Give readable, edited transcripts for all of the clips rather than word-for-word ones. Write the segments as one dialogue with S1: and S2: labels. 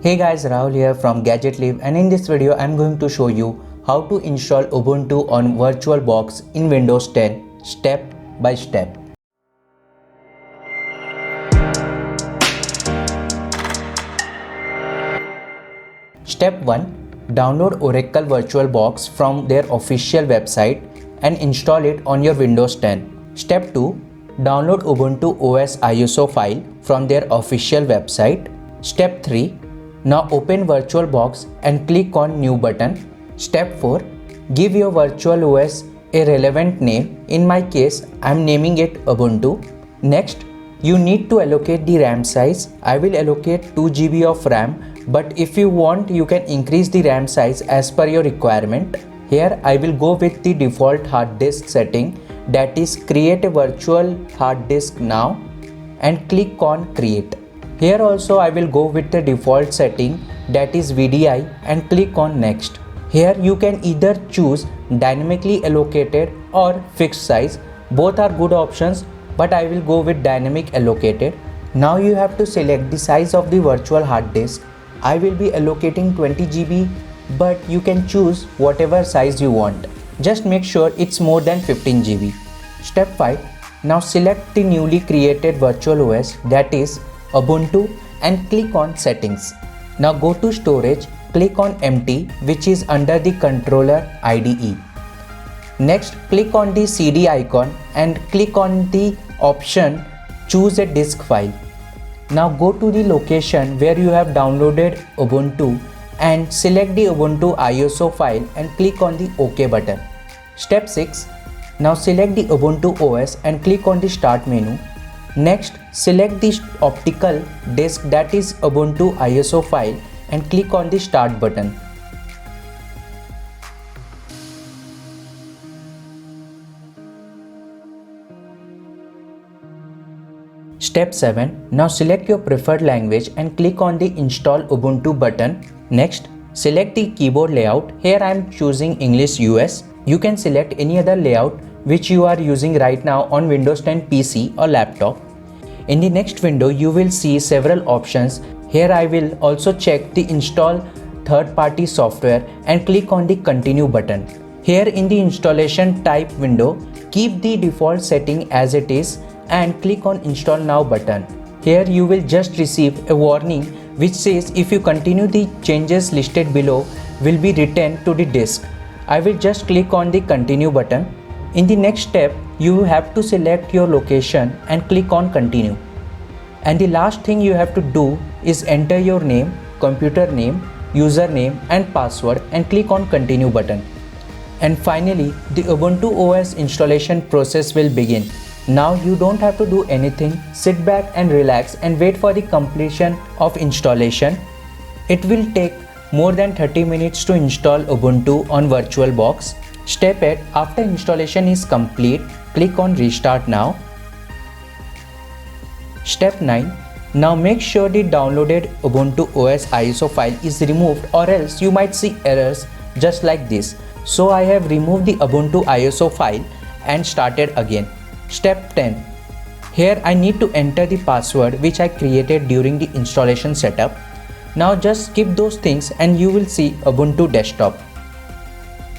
S1: Hey guys, Rahul here from GadgetLive, and in this video I'm going to show you how to install Ubuntu on VirtualBox in Windows 10 step by step. Step 1. Download Oracle VirtualBox from their official website and install it on your Windows 10. Step 2. Download Ubuntu OS ISO file from their official website. Step 3. Now open VirtualBox and click on New button. Step 4. Give your VirtualOS a relevant name. In my case, I am naming it Ubuntu. Next, you need to allocate the RAM size. I will allocate 2 GB of RAM, but if you want, you can increase the RAM size as per your requirement. Here I will go with the default hard disk setting, that is create a virtual hard disk now and click on create. Here also I will go with the default setting, that is VDI, and click on next. Here you can either choose dynamically allocated or fixed size. Both are good options, but I will go with dynamic allocated. Now you have to select the size of the virtual hard disk. I will be allocating 20 GB, but you can choose whatever size you want. Just make sure it's more than 15 GB. Step 5. Now select the newly created VirtualOS, that is Ubuntu, and click on settings. Now go to storage, click on empty, which is under the controller IDE. Next, click on the CD icon and click on the option choose a disk file. Now go to the location where you have downloaded Ubuntu and select the Ubuntu ISO file and click on the OK button. Step 6. Now select the Ubuntu OS and click on the start menu. Next, select the optical disk, that is Ubuntu ISO file, and click on the start button. Step 7. Now select your preferred language and click on the install Ubuntu button. Next, select the keyboard layout. Here I am choosing English US. You can select any other layout which you are using right now on Windows 10 PC or laptop. In the next window, you will see several options. Here I will also check the install third-party software and click on the continue button. Here in the installation type window, keep the default setting as it is and click on install now button. Here you will just receive a warning which says if you continue, the changes listed below will be returned to the disk. I will just click on the continue button. In the next step, you have to select your location and click on continue. And the last thing you have to do is enter your name, computer name, username and password and click on continue button. And finally, the Ubuntu OS installation process will begin. Now you don't have to do anything. Sit back and relax and wait for the completion of installation. It will take more than 30 minutes to install Ubuntu on VirtualBox. Step 8. After installation is complete, click on restart now. Step 9. Now make sure the downloaded Ubuntu OS ISO file is removed, or else you might see errors just like this. So I have removed the Ubuntu ISO file and started again. Step 10. Here I need to enter the password which I created during the installation setup. Now just skip those things and you will see Ubuntu desktop.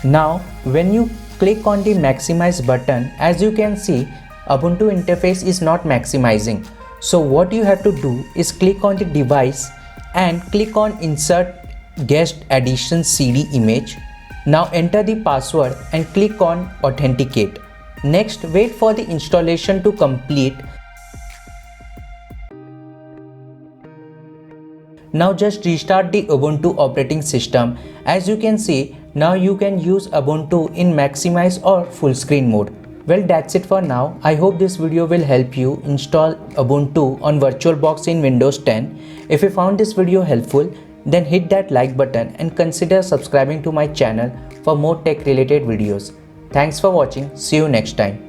S1: Now when you click on the maximize button, as you can see, Ubuntu interface is not maximizing. So what you have to do is click on the device and click on insert guest addition CD image. Now enter the password and click on authenticate. Next, wait for the installation to complete. Now just restart the Ubuntu operating system. As you can see, now you can use Ubuntu in maximize or full screen mode. Well, that's it for now. I hope this video will help you install Ubuntu on VirtualBox in Windows 10. If you found this video helpful, then hit that like button and consider subscribing to my channel for more tech related videos. Thanks for watching. See you next time.